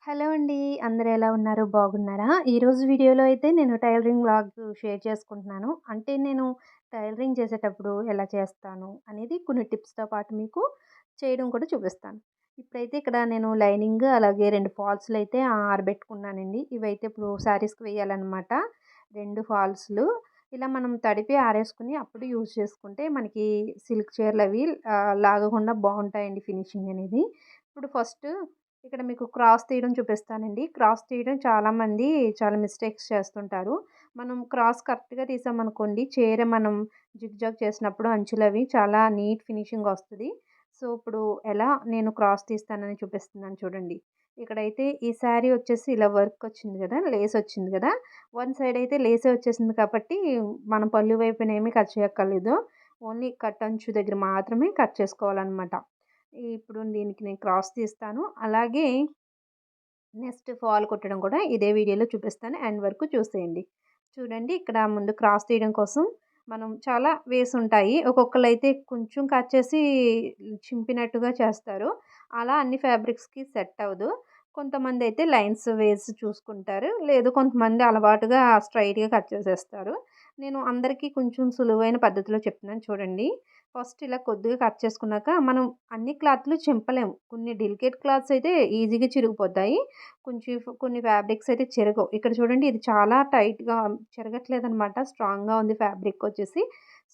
Hello అండి. అందరూ ఎలా ఉన్నారు? బాగున్నారా? ఈరోజు వీడియోలో అయితే నేను టైలరింగ్ వ్లాగ్ షేర్ చేసుకుంటున్నాను. అంటే నేను టైలరింగ్ చేసేటప్పుడు ఎలా చేస్తాను అనేది కొన్ని టిప్స్‌తో పాటు మీకు చేయడం కూడా చూపిస్తాను. ఇప్పుడైతే ఇక్కడ నేను లైనింగ్ అలాగే 2 ఫాల్స్‌లయితే ఆరబెట్టుకున్నానండి. ఇవైతే ఇప్పుడు శారీస్‌కి వేయాలనమాట. 2 ఫాల్స్‌లు. ఇలా మనం తడిపి ఆరేసుకొని అప్పుడు యూజ్ చేసుకుంటే మనకి సిల్క్ చీరలవి లాగకుండా బావుంటాయండి ఫినిషింగ్ అనేది. ఇప్పుడు ఫస్ట్ ఇక్కడ మీకు క్రాస్ తీయడం చూపిస్తానండి. క్రాస్ తీయడం చాలామంది చాలా మిస్టేక్స్ చేస్తుంటారు. మనం క్రాస్ కరెక్ట్‌గా తీసామనుకోండి, చీర మనం జిగ్‌జాగ్ చేసినప్పుడు అంచులవి చాలా నీట్ ఫినిషింగ్ వస్తది. సో, ఇప్పుడు ఎలా నేను క్రాస్ తీస్తానని చూపిస్తున్నాను చూడండి. ఇక్కడైతే ఈ శారీ వచ్చేసి ఇలా వర్క్ వచ్చింది గదా! లేస్ వచ్చింది గదా! వన్ సైడ్ అయితే లేసే వచ్చేసింది కాబట్టి మనం పళ్ళు వైపున ఏమి కట్ చేయక్కర్లేదు. ఓన్లీ కట్ అంచు దగ్గర మాత్రమే కట్ చేసుకోవాలనమాట. ఇప్పుడు దీనికి నేను క్రాస్ తీస్తాను. అలాగే నెక్స్ట్ ఫాల్ కుట్టడం కూడా ఇదే వీడియోలో చూపిస్తాను. ఎండ్ వరకు చూసేయండి. చూడండి ఇక్కడ ముందు క్రాస్ తీయడం కోసం మనం చాలా వేస్ ఉంటాయి. ఒక్కొక్కళ్ళైతే కొంచెం కట్ చేసి చింపినట్టుగా చేస్తారు. అలా అన్ని ఫ్యాబ్రిక్స్‌కి సెట్ అవ్వదు. కొంతమందైతే లైన్స్ వేసి చూసుకుంటారు. లేదు కొంతమంది అలవాటుగా స్ట్రెయిట్‌గా కట్ చేసేస్తారు. నేను అందరికీ కొంచెం సులువైన పద్ధతిలో చెప్తున్నాను చూడండి. ఫస్ట్ ఇలా కొద్దిగా కట్ చేసుకున్నాక మనం అన్ని క్లాత్‌లు చింపలేము. కొన్ని డెలికేట్ క్లాత్స్ అయితే ఈజీగా చిరిగిపోతాయి. కొన్ని ఫ్యాబ్రిక్స్ అయితే చెరగవు. ఇక్కడ చూడండి ఇది చాలా టైట్‌గా చెరగట్లేదనమాట. స్ట్రాంగ్‌గా ఉంది ఫ్యాబ్రిక్ వచ్చేసి.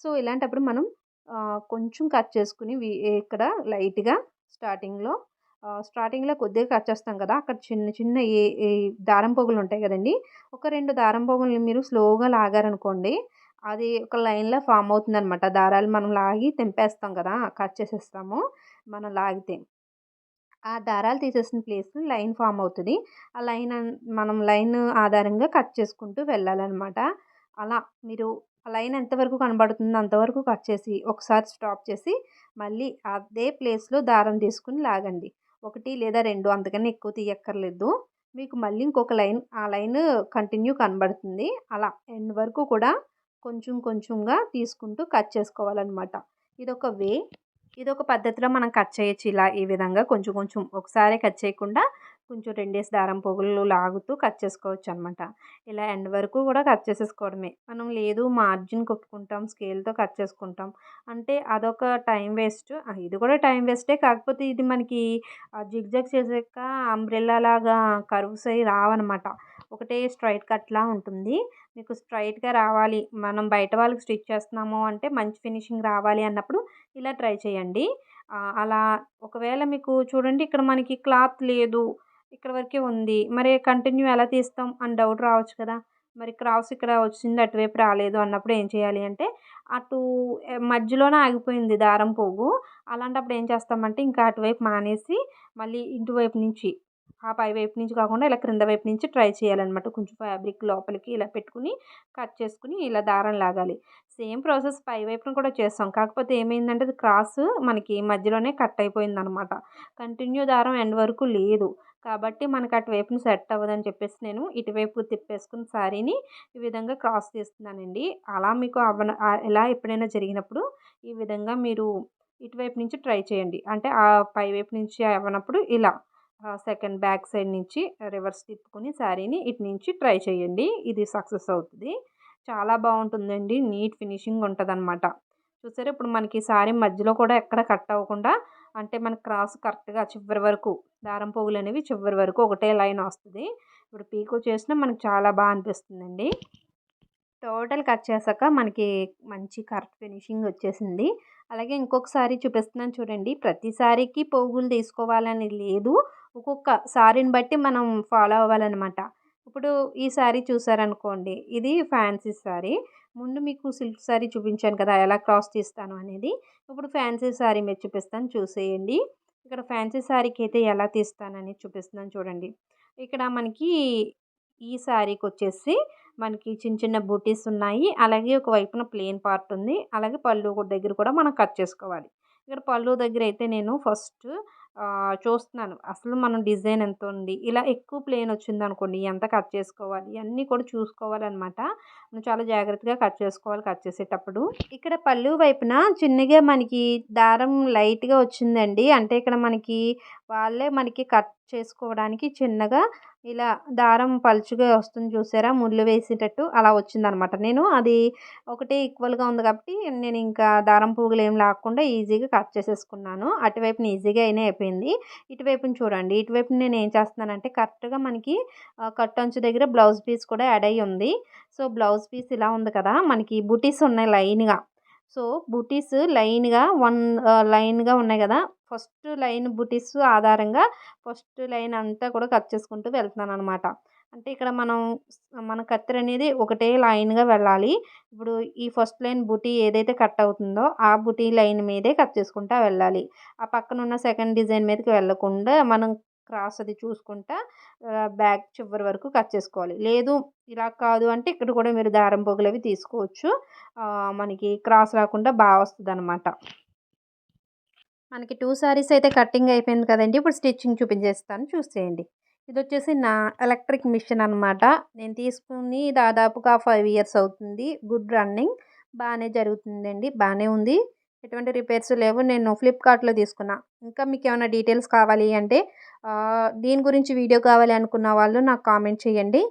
సో, ఇలాంటప్పుడు మనం కొంచెం కట్ చేసుకొని ఇక్కడ లైట్‌గా స్టార్టింగ్‌లో స్టార్టింగ్‌లో కొద్దిగా కట్ చేస్తాం కదా! అక్కడ చిన్న చిన్న ఈ దారం పోగులుంటాయి గదండీ! ఒక 2 దారం పోగుల్ని మీరు స్లోగా లాగారనుకోండి, అది ఒక లైన్‌లో ఫార్మ్ అవుతుందనమాట. దారాలు మనం లాగి తెంపేస్తాం కదా! కట్ చేసేస్తాము మనం లాగితే. ఆ దారాలు తీసేసిన ప్లేస్‌లో లైన్ ఫార్మ్ అవుతది. ఆ మనం లైన్ ఆధారంగా కట్ చేసుకుంటూ వెళ్ళాలనమాట. అలా మీరు ఆ లైన్ ఎంతవరకు కనబడుతుందో అంతవరకు కట్ చేసి, ఒకసారి స్టాప్ చేసి, మళ్ళీ అదే ప్లేస్‌లో దారం తీసుకొని లాగండి. 1 లేదా 2 అంతకన్నా ఎక్కువ తీయక్కర్లేదు. మీకు మళ్ళీ ఇంకొక లైన్ ఆ లైన్ కంటిన్యూ కనబడుతుంది. అలా ఎండ్ వరకు కూడా కొంచెం కొంచెంగా తీసుకుంటూ కట్ చేసుకోవాలనమాట. ఇదొక వే. ఇదొక పద్ధతిలో మనం కట్ చేయొచ్చు ఇలా ఈ విధంగా కొంచెం కొంచెం ఒకసారే కట్ చేయకుండా కొంచెం 2 దారం పోగులు లాగుతూ కట్ చేసుకోవచ్చనమాట. ఇలా ఎండ్ వరకు కూడా కట్ చేసేసుకోవడమే. మనం లేదు మార్జిన్ కొట్టుకుంటాం, స్కేల్‌తో కట్ చేసుకుంటాం. అంటే అదొక టైం వేస్ట్. ఇది కూడా టైం వేస్టే కాకపోతే ఇది మనకి జిగ్‌జాగ్ చేసాక అంబ్రెల్లా లాగా కర్వ్స్ అయి రావనమాట. ఒకటే స్ట్రెయిట్ కట్‌లా ఉంటుంది. మీకు స్ట్రెయిట్‌గా రావాలి, మనం బయట వాళ్ళకి స్టిచ్ చేస్తున్నాము అంటే మంచి ఫినిషింగ్ రావాలి అన్నప్పుడు ఇలా ట్రై చేయండి. అలా ఒకవేళ మీకు చూడండి ఇక్కడ మనకి క్లాత్ లేదు. ఇక్కడ వరకే ఉంది. మరి కంటిన్యూ ఎలా తీస్తాం అని డౌట్ రావచ్చు కదా! మరి క్రాస్ ఇక్కడ వచ్చింది అటువైపు రాలేదు అన్నప్పుడు ఏం చేయాలి అంటే అటు మధ్యలోనే ఆగిపోయింది దారం పోగు. అలాంటప్పుడు ఏం చేస్తామంటే ఇంకా అటువైపు మానేసి మళ్ళీ ఇటువైపు నుంచి ఆ పై వైపు నుంచి కాకుండా ఇలా క్రింద వైపు నుంచి ట్రై చేయాలన్నమాట. కొంచెం ఫ్యాబ్రిక్ లోపలికి ఇలా పెట్టుకొని కట్ చేసుకొని ఇలా దారం లాగాలి. సేమ్ ప్రాసెస్ పై వైపున కూడా చేస్తాం. కాకపోతే ఏమైందంటే అది క్రాస్ మనకి మధ్యలోనే కట్ అయిపోయిందనమాట. కంటిన్యూ దారం ఎండ్ వరకు లేదు. కాబట్టి మనకు అటువైపున సెట్ అవ్వదని చెప్పేసి నేను ఇటువైపు తిప్పేసుకుని శారీని ఈ విధంగా క్రాస్ తీస్తున్నానండి. అలా మీకు ఇలా ఎప్పుడైనా జరిగినప్పుడు ఈ విధంగా మీరు ఇటువైపు నుంచి ట్రై చేయండి. అంటే పై వైపు నుంచి అవ్వనప్పుడు ఇలా సెకండ్ బ్యాక్ సైడ్ నుంచి రివర్స్ తిప్పుకొని శారీని ఇటు నుంచి ట్రై చేయండి. ఇది సక్సెస్ అవుతది. చాలా బావుంటుందండి. నీట్ ఫినిషింగ్ ఉంటదనమాట. చూసారా ఇప్పుడు మనకి శారీ మధ్యలో కూడా ఎక్కడ కట్ అవ్వకుండా అంటే మన క్రాస్ కరెక్ట్‌గా చివరి వరకు దారం పోగులనేవి చివరి వరకు ఒకటే లైన్ వస్తది. ఇప్పుడు పీకో చేసినా మనకు చాలా అనిపిస్తుందండి. టోటల్ కట్ చేశాక మనకి మంచి కరెక్ట్ ఫినిషింగ్ వచ్చేసింది. అలాగే ఇంకొక సారీ చూపిస్తున్నాను చూడండి. ప్రతి సారీకి పోగులు తీసుకోవాలని లేదు. ఒక్కొక్క సారీని బట్టి మనం ఫాలో అవ్వాలనమాట. ఇప్పుడు ఈ సారీ చూసారనుకోండి. ఇది ఫ్యాన్సీ సారీ. ముందు మీకు సిల్క్ సారీ చూపించాను కదా! ఎలా క్రాస్ తీస్తాను అనేది. ఇప్పుడు ఫ్యాన్సీ సారీ మీద చూపిస్తాను చూసేయండి. ఇక్కడ ఫ్యాన్సీ సారీకి అయితే ఎలా తీస్తానని చూపిస్తున్నాను చూడండి. ఇక్కడ మనకి ఈ సారీకొచ్చేసి మనకి చిన్న చిన్న బూటీస్ ఉన్నాయి. అలాగే ఒక వైపున ప్లెయిన్ పార్ట్ ఉంది. అలాగే పళ్ళు దగ్గర కూడా మనం కట్ చేసుకోవాలి. ఇక్కడ పళ్ళు దగ్గర అయితే నేను ఫస్ట్ చూస్తున్నాను. అసలు మనం డిజైన్ ఎంత ఉంది. ఇలా ఎక్కువ ప్లెయిన్ వచ్చిందనుకోండి ఎంత కట్ చేసుకోవాలి ఇయన్నీ కూడా చూసుకోవాలనమాట. మనం చాలా జాగ్రత్తగా కట్ చేసుకోవాలి కట్ చేసేటప్పుడు. ఇక్కడ పళ్ళు వైపున చిన్నగా మనకి దారం లైట్‌గా వచ్చిందండి. అంటే ఇక్కడ మనకి వాళ్ళే మనకి కట్ చేసుకోవడానికి చిన్నగా ఇలా దారం పలుచగా వస్తుంది చూసారా? ముళ్ళు వేసేటట్టు అలా వచ్చిందనమాట. నేను అది ఒకటే ఈక్వల్‌గా ఉంది కాబట్టి నేను ఇంకా దారం పోగులేం లాక్కుండా ఈజీగా కట్ చేసేసుకున్నాను. అటువైపున ఈజీగా అయినా అయిపోయింది. ఇటువైపున చూడండి. ఇటువైపున నేను ఏం చేస్తున్నానంటే కరెక్ట్‌గా మనకి కట్టంచు దగ్గర బ్లౌజ్ పీస్ కూడా యాడ్ అయ్యి ఉంది. సో, బ్లౌజ్ పీస్ ఇలా ఉంది కదా! మనకి బుటీస్ ఉన్నాయి లైన్‌గా. సో, బుటీస్ లైన్‌గా ఉన్నాయి గదా! ఫస్ట్ లైన్ బుటీస్ ఆధారంగా ఫస్ట్ లైన్ అంతా కూడా కట్ చేసుకుంటూ వెళ్తున్నాననమాట. అంటే ఇక్కడ మన కత్తెరనేది ఒకటే లైన్‌గా వెళ్ళాలి. ఇప్పుడు ఈ ఫస్ట్ లైన్ బుటీ ఏదైతే కట్ అవుతుందో, ఆ బుటీ లైన్ మీదే కట్ చేసుకుంటా వెళ్ళాలి. ఆ పక్కనున్న సెకండ్ డిజైన్ మీదకి వెళ్ళకుండా మనం క్రాస్ అది చూసుకుంటా బ్యాక్ చివరి వరకు కట్ చేసుకోవాలి. లేదు ఇలా కాదు అంటే ఇక్కడ కూడా మీరు దారం పోగులవి తీసుకోవచ్చు. మనకి క్రాస్ రాకుండా వస్తదనమాట. మనకి 2 సారీస్ అయితే కటింగ్ అయిపోయింది కదండీ! ఇప్పుడు స్టిచ్చింగ్ చూపించేస్తాను చూసేయండి. ఇదొచ్చేసి నా ఎలక్ట్రిక్ మిషన్ అనమాట. నేను తీసుకొని దాదాపుగా 5 ఇయర్స్ అవుతుంది. Good running. బానే జరుగుతుందండి. బానే ఉంది. ఎటువంటి రిపేర్స్ లేవు. నేను ఫ్లిప్‌కార్ట్‌లో తీసుకున్నా. ఇంకా మీకేమైనా డీటెయిల్స్ కావాలి అంటే దీని గురించి వీడియో కావాలి అనుకున్న వాళ్ళు నాకు కామెంట్ చేయండి.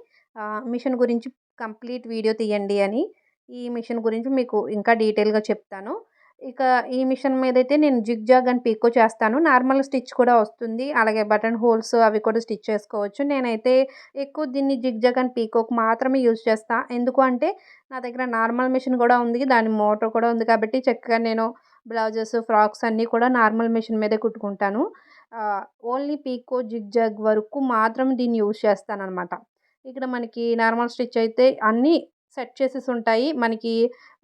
మిషన్ గురించి కంప్లీట్ వీడియో తీయండి అని. ఈ మిషన్ గురించి మీకు ఇంకా డీటెయిల్‌గా చెప్తాను. ఇక ఈ మిషన్ మీదైతే నేను జిగ్‌జాగ్ అండ్ పీకో చేస్తాను. నార్మల్ స్టిచ్ కూడా వస్తుంది. అలాగే బటన్ హోల్స్ అవి కూడా స్టిచ్ చేసుకోవచ్చు. నేనైతే ఎక్కువ దీన్ని జిగ్‌జాగ్ అండ్ పీకోకి మాత్రమే యూజ్ చేస్తా. ఎందుకు అంటే నా దగ్గర నార్మల్ మిషన్ కూడా ఉంది. దాని మోటర్ కూడా ఉంది కాబట్టి చక్కగా నేను బ్లౌజెస్, ఫ్రాక్స్ అన్నీ కూడా నార్మల్ మిషన్ మీదే కుట్టుకుంటాను. ఓన్లీ పీకో, జిగ్‌జాగ్ వరకు మాత్రం దీన్ని యూజ్ చేస్తాననమాట. ఇక్కడ మనకి నార్మల్ స్టిచ్ అయితే అన్నీ సెట్ చేసేసుంటాయి. మనకి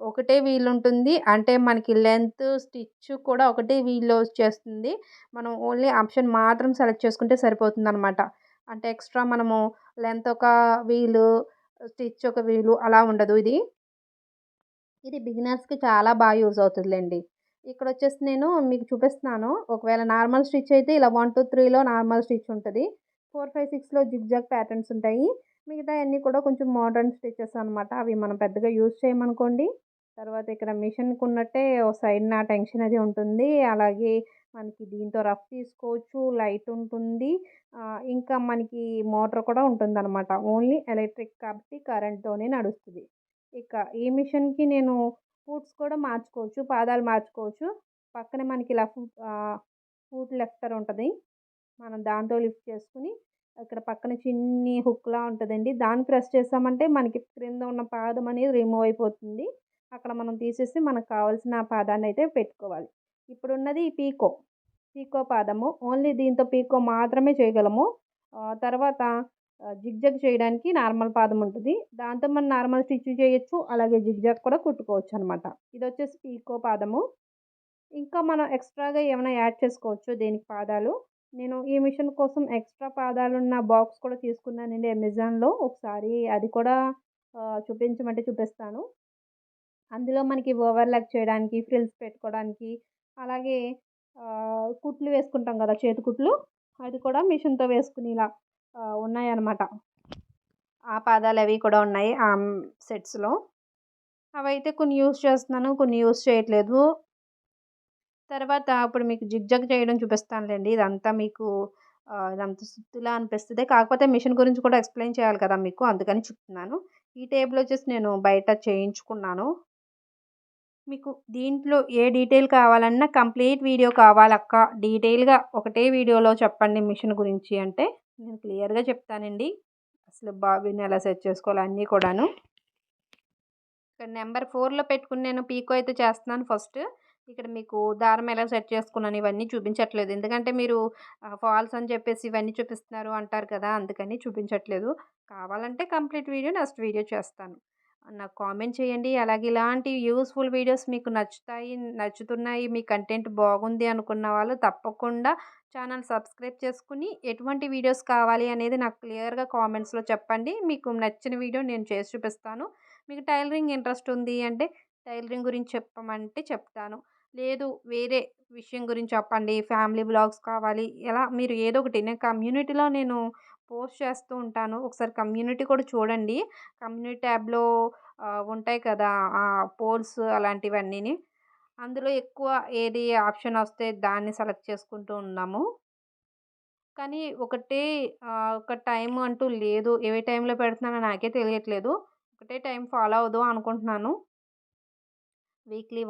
ఒకటే వీల్ ఉంటుంది. అంటే మనకి లెంత్, స్టిచ్ కూడా ఒకటే వీల్‌లో వచ్చేస్తుంది. మనం ఓన్లీ ఆప్షన్ మాత్రం సెలెక్ట్ చేసుకుంటే సరిపోతుందనమాట. అంటే ఎక్స్‌ట్రా మనము లెంత్ ఒక వీలు, స్టిచ్ ఒక వీలు అలా ఉండదు ఇది. ఇది బిగినర్స్‌కి చాలా యూజ్ అవుతదిలెండి. ఇక్కడొచ్చేసి నేను మీకు చూపిస్తున్నాను. ఒకవేళ నార్మల్ స్టిచ్ అయితే ఇలా 1, 2, 3లో నార్మల్ స్టిచ్ ఉంటది. 4, 5, 6లో జిగ్‌జాగ్ ప్యాటర్న్స్ ఉంటాయి. మిగతాయన్నీ కూడా కొంచెం మోడర్న్ స్టిచెస్ అనమాట. అవి మనం పెద్దగా యూజ్ చేయమనుకోండి. తర్వాత ఇక్కడ మిషన్‌కున్నట్టే ఓ సైడ్‌న టెన్షన్ అది ఉంటుంది. అలాగే మనకి దీంతో రఫ్ తీసుకోవచ్చు. లైట్ ఉంటుంది. ఇంకా మనకి మోటార్ కూడా ఉంటుందనమాట. ఓన్లీ ఎలక్ట్రిక్ కాబట్టి కరెంట్‌తోనే నడుస్తది. ఇక ఈ మిషన్‌కి నేను ఫూట్స్ కూడా మార్చుకోవచ్చు. పాదాలు మార్చుకోవచ్చు. పక్కనే మనకి ఫూట్ లిఫ్టర్ ఉంటది. మనం దాంతో లిఫ్ట్ చేసుకొని ఇక్కడ పక్కన చిన్ని హుక్‌లా ఉంటదండి. దాన్ని ప్రెస్ చేసామంటే మనకి క్రింద ఉన్న పాదం అనేది రిమూవ్ అయిపోతుంది. అక్కడ మనం తీసేసి మనకు కావాల్సిన పాదాన్నయితే పెట్టుకోవాలి. ఇప్పుడున్నది పీకో. పీకో పాదము. ఓన్లీ దీంతో పీకో మాత్రమే చేయగలము. తర్వాత జిగ్‌జాగ్ చేయడానికి నార్మల్ పాదం ఉంటది. దాంతో మనం నార్మల్ స్టిచ్ చేయొచ్చు. అలాగే జిగ్‌జాగ్ కూడా కుట్టుకోవచ్చనమాట. ఇదొచ్చేసి పీకో పాదము. ఇంకా మనం ఎక్స్‌ట్రాగా ఏమైనా యాడ్ చేసుకోవచ్చు దీనికి పాదాలు. నేను ఈ మిషన్ కోసం ఎక్స్‌ట్రా పాదాలున్న బాక్స్ కూడా తీసుకున్నానండి అమెజాన్‌లో ఒకసారి. అది కూడా చూపించమంటే చూపిస్తాను. అందులో మనకి ఓవర్‌లాక్ చేయడానికి, ఫ్రిల్స్ పెట్టుకోవడానికి, అలాగే కుట్లు వేసుకుంటాం గదా! చేతి కుట్లు. అది కూడా మిషన్‌తో వేసుకునేలా ఉన్నాయన్నమాట. ఆ పాదాలవి కూడా ఉన్నాయి. సెట్స్‌లో. అవైతే కొన్ని యూజ్ చేస్తున్నాను. కొన్ని యూజ్ చేయట్లేదు. తర్వాత ఇప్పుడు మీకు జిగ్‌జాగ్ చేయడం చూపిస్తానులెండి. ఇదంతా సుత్తిలా అనిపిస్తది. కాకపోతే మిషన్ గురించి కూడా ఎక్స్‌ప్లెయిన్ చేయాలి కదా మీకు. అందుకని చెప్తున్నాను. ఈ టేబులొచ్చేసి నేను బయట చేయించుకున్నాను. మీకు దీంట్లో ఏ డీటెయిల్ కావాలన్నా కంప్లీట్ వీడియో కావాలక్కా డీటెయిల్‌గా ఒకటే వీడియోలో చెప్పండి మిషన్ గురించి అంటే, నేను క్లియర్‌గా చెప్తానండి. అసలు బాబిన్ ఎలా సెట్ చేసుకోవాలో అన్నీ కూడాను. ఇక్కడ నంబర్ 4లో పెట్టుకొని నేను పీకో అయితే చేస్తున్నాను ఫస్ట్. ఇక్కడ మీకు దారం ఎలా సెట్ చేసుకున్నాను ఇవన్నీ చూపించట్లేదు. ఎందుకంటే మీరు ఫాల్స్ అని చెప్పేసి ఇవన్నీ చూపిస్తున్నారు అంటారు కదా! అందుకని చూపించట్లేదు. కావాలంటే కంప్లీట్ వీడియో నెక్స్ట్ వీడియో చేస్తాను. నాకు కామెంట్ చేయండి. అలాగే ఇలాంటి యూజ్‌ఫుల్ వీడియోస్ మీకు నచ్చుతున్నాయి, మీ కంటెంట్ బాగుంది అనుకున్న వాళ్ళు తప్పకుండా ఛానల్ సబ్స్క్రైబ్ చేసుకొని ఎటువంటి వీడియోస్ కావాలి అనేది నాకు క్లియర్‌గా కామెంట్స్‌లో చెప్పండి. మీకు నచ్చిన వీడియో నేను చేసి చూపిస్తాను. మీకు టైలరింగ్ ఇంట్రెస్ట్ ఉంది అంటే టైలరింగ్ గురించి చెప్పమంటే చెప్తాను. లేదు వేరే విషయం గురించి చెప్పండి. ఫ్యామిలీ వ్లాగ్స్ కావాలి. ఎలా మీరు ఏదో ఒకటి నేను కమ్యూనిటీలో పోస్ట్ చేస్తూ ఉంటాను. ఒకసారి కమ్యూనిటీ కూడా చూడండి. కమ్యూనిటీ ట్యాబ్‌లో ఉంటాయి కదా! పోల్స్ అలాంటివన్నీని. అందులో ఎక్కువ ఏది ఆప్షన్ వస్తే దాన్ని సెలెక్ట్ చేసుకుంటూ ఉన్నాము. కానీ ఒక టైం అంటూ లేదు. ఏ టైంలో పెడుతున్నానో నాకే తెలియట్లేదు. ఒకటే టైం ఫాలో అవుదాం అనుకుంటున్నాను. వీక్లీ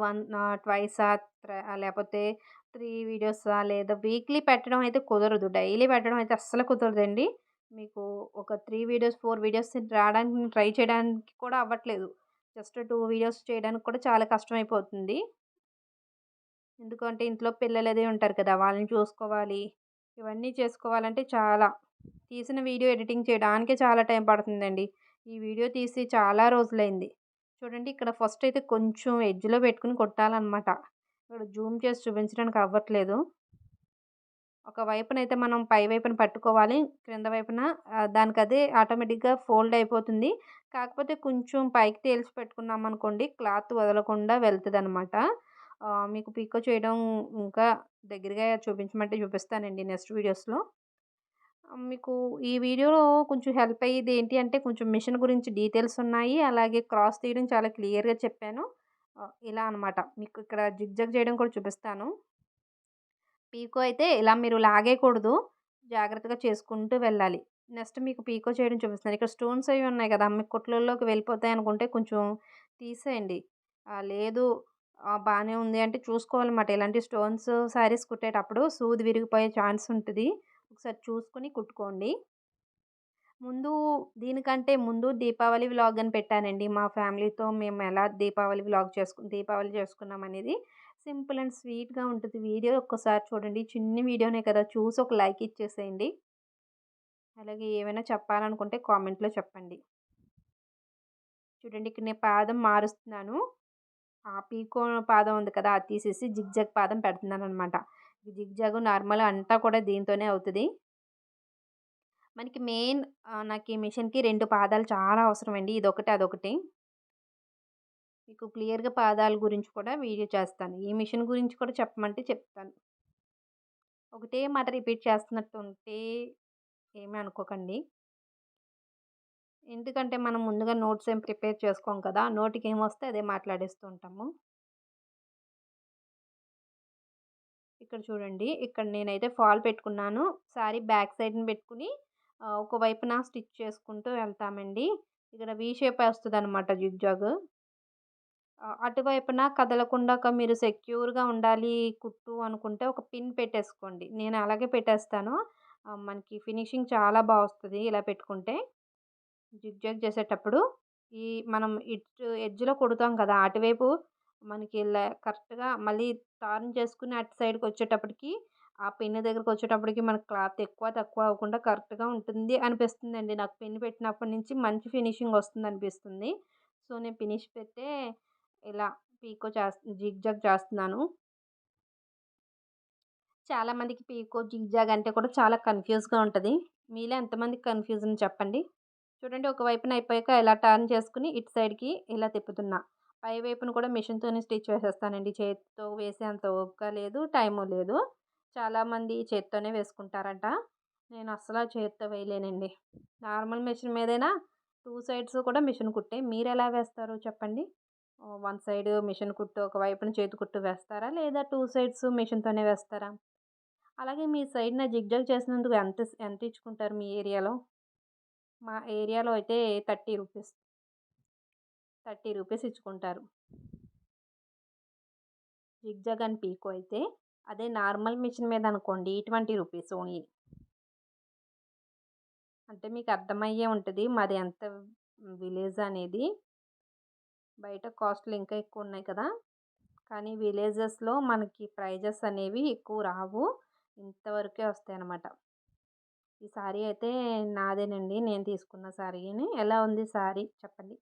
ట్వైసా లేపోతే 3 వీడియోసా లేదా వీక్లీ పెట్టడం అయితే కుదరదు. డైలీ పెట్టడం అయితే అస్సలు కుదరదండి. మీకు ఒక 3 వీడియోస్, 4 వీడియోస్ రావడానికి ట్రై చేయడానికి కూడా అవ్వట్లేదు. జస్ట్ 2 వీడియోస్ చేయడానికి కూడా చాలా కష్టమైపోతుంది. ఎందుకంటే ఇంట్లో పిల్లలది ఉంటారు కదా! వాళ్ళని చూసుకోవాలి. ఇవన్నీ చేసుకోవాలంటే తీసిన వీడియో ఎడిటింగ్ చేయడానికే చాలా టైం పడుతుందండి. ఈ వీడియో తీసి చాలా రోజులైంది. చూడండి ఇక్కడ ఫస్ట్ అయితే కొంచెం ఎడ్జ్‌లో పెట్టుకొని కొట్టాలనమాట. ఇక్కడ జూమ్ చేసి చూపించడానికి అవ్వట్లేదు. ఒక వైపునైతే మనం పై వైపున పట్టుకోవాలి. క్రింద వైపున దానికదే ఆటోమేటిక్‌గా ఫోల్డ్ అయిపోతుంది. కాకపోతే కొంచెం పైకి తేల్చి పెట్టుకున్నామనుకోండి క్లాత్ వదలకుండా వెళ్తదనమాట. మీకు పీకో చేయడం ఇంకా దగ్గరగా చూపించమంటే చూపిస్తానండి నెక్స్ట్ వీడియోస్‌లో. మీకు ఈ వీడియోలో కొంచెం హెల్ప్ అయ్యేది ఏంటి అంటే కొంచెం మిషన్ గురించి డీటెయిల్స్ ఉన్నాయి. అలాగే క్రాస్ తీయడం చాలా క్లియర్‌గా చెప్పాను. ఇలా అనమాట. మీకు ఇక్కడ జిగ్‌జాగ్ చేయడం కూడా చూపిస్తాను. పీకో అయితే ఇలా మీరు లాగేయకూడదు. జాగ్రత్తగా చేసుకుంటూ వెళ్ళాలి. నెక్స్ట్ మీకు పీకో చేయడం చూపిస్తున్నాను. ఇక్కడ స్టోన్స్ అవి ఉన్నాయి కదా! మీకు కుట్లల్లోకి వెళ్ళిపోతాయనుకుంటే కొంచెం తీసేయండి. లేదు బానే ఉంది అంటే చూసుకోవాలన్నమాట. ఇలాంటి స్టోన్స్ శారీస్ కుట్టేటప్పుడు సూది విరిగిపోయే ఛాన్స్ ఉంటది. ఒకసారి చూసుకొని కుట్టుకోండి. ముందు దీనికంటే ముందు దీపావళి వ్లాగ్ అని పెట్టానండి. మా ఫ్యామిలీతో మేము ఎలా దీపావళి చేసుకున్నామనేది. సింపుల్ అండ్ స్వీట్‌గా ఉంటది వీడియో. ఒక్కసారి చూడండి. చిన్ని వీడియోనే కదా! చూసి ఒక లైక్ ఇచ్చేసేయండి. అలాగే ఏమైనా చెప్పాలనుకుంటే కామెంట్‌లో చెప్పండి. చూడండి ఇక్కడ నేను పాదం మారుస్తున్నాను. ఆ పీకో పాదం ఉంది కదా! అది తీసేసి జిగ్‌జాగ్ పాదం పెడుతున్నాననమాట. ఈ జిగ్‌జాగ్ నార్మల్ అంతా కూడా దీంతోనే అవుతది. మనకి నాకు ఈ మిషన్‌కి 2 పాదాలు చాలా అవసరమండి. ఇదొకటి, అదొకటి. మీకు క్లియర్‌గా పాదాల గురించి కూడా వీడియో చేస్తాను. ఈ మిషన్ గురించి కూడా చెప్పమంటే చెప్తాను. ఒకటే మాట రిపీట్ చేస్తున్నట్టు ఉంటే ఏమీ అనుకోకండి. ఎందుకంటే మనం ముందుగా నోట్స్ ఏం ప్రిపేర్ చేసుకోం కదా! నోటికేమొస్తే అదే మాట్లాడేస్తూ ఉంటాము. ఇక్కడ చూడండి. ఇక్కడ నేనైతే ఫాల్ పెట్టుకున్నాను. సారీ బ్యాక్ సైడ్‌ని పెట్టుకొని ఒక వైపున స్టిచ్ చేసుకుంటూ వెళ్తామండి. ఇక్కడ వి షేపే వస్తదనమాట జిగ్‌జాగ్. అటువైపున కదలకుండా మీరు సెక్యూర్‌గా ఉండాలి కుట్టు అనుకుంటే ఒక పిన్ పెట్టేసుకోండి. నేను అలాగే పెట్టేస్తాను. మనకి ఫినిషింగ్ చాలా వస్తది ఇలా పెట్టుకుంటే. జిగ్‌జాగ్ చేసేటప్పుడు ఈ మనం ఎడ్జ్‌లో కుడతాం కదా! అటువైపు మనకి కరెక్ట్‌గా మళ్ళీ టర్న్ చేసుకొని అటు సైడ్‌కొచ్చేటప్పటికి ఆ పిన్ దగ్గరకొచ్చేటప్పటికి మనకు క్లాత్ ఎక్కువ, తక్కువ అవ్వకుండా కరెక్ట్‌గా ఉంటుంది అనిపిస్తుందండి. నాకు పిన్ పెట్టినప్పటి నుంచి మంచి ఫినిషింగ్ వస్తుందనిపిస్తుంది. సో, నేను పినిష్ పెట్టే ఇలా జిగ్‌జాగ్ చేస్తున్నాను. చాలామందికి పీకో, జిగ్‌జాగ్ అంటే కూడా చాలా కన్‌ఫ్యూజ్‌గా ఉంటది. మీలో ఎంతమందికి కన్‌ఫ్యూజన్ చెప్పండి? చూడండి ఒక వైపున అయిపోయాక ఇలా టర్న్ చేసుకొని ఇటు సైడ్‌కి ఇలా తిప్పుతున్నా. పై వైపున కూడా మిషన్‌తోనే స్టిచ్ వేసేస్తానండి. చేత్తో వేసేంత ఓపిక లేదు, టైము లేదు. చాలామంది చేత్తోనే వేసుకుంటారంట. నేను అస్సల చేత్తో వేయలేనండి. నార్మల్ మిషన్ మీదైనా 2 సైడ్స్ కూడా మిషన్ కుట్టే. మీరెలా వేస్తారు చెప్పండి? వన్ సైడ్ మిషన్ కుట్టు, ఒక వైపున చేతి కుట్టు వేస్తారా? లేదా 2 సైడ్స్ మిషన్‌తోనే వేస్తారా? అలాగే మీ సైడ్‌న జిగ్‌జాగ్ చేసినందుకు ఎంత ఇచ్చుకుంటారు మీ ఏరియాలో? మా ఏరియాలో అయితే 30 రూపీస్. 30 రూపీస్ ఇచ్చుకుంటారు. జిగ్‌జాగ్ అండ్ పీకో అయితే. అదే నార్మల్ మిషన్ మీద అనుకోండి 20 రూపీస్ ఓన్లీ. అంటే మీకు అర్థమయ్యే ఉంటది. మాది ఎంత విలేజ్ అనేది. బయట కాస్ట్‌లు ఇంకా ఎక్కువున్నాయి కదా! కానీ విలేజెస్‌లో మనకి ప్రైజెస్ అనేవి ఎక్కువ రావు. ఇంతవరకే వస్తాయన్నమాట. ఈ సారీ అయితే నాదేనండి. నేను తీసుకున్న సారీని. ఎలా ఉంది సారీ చెప్పండి?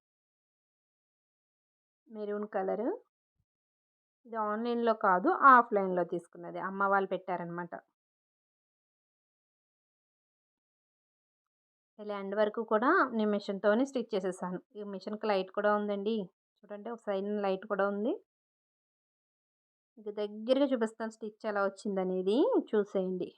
Maroon colour. ఇది ఆన్‌లైన్‌లో కాదు. ఆఫ్‌లైన్‌లో తీసుకున్నది. అమ్మ వాళ్ళు పెట్టారనమాట. ఇలా ఎండ్ వరకు కూడా నేను మిషన్‌తోనే స్టిచ్ చేసేసాను. ఈ మిషన్‌కి లైట్ కూడా ఉందండి. చూడండి ఒక సైడ్‌న లైట్ కూడా ఉంది. మీకు దగ్గరగా చూపిస్తాను స్టిచ్ ఎలా వచ్చిందనేది చూసేయండి.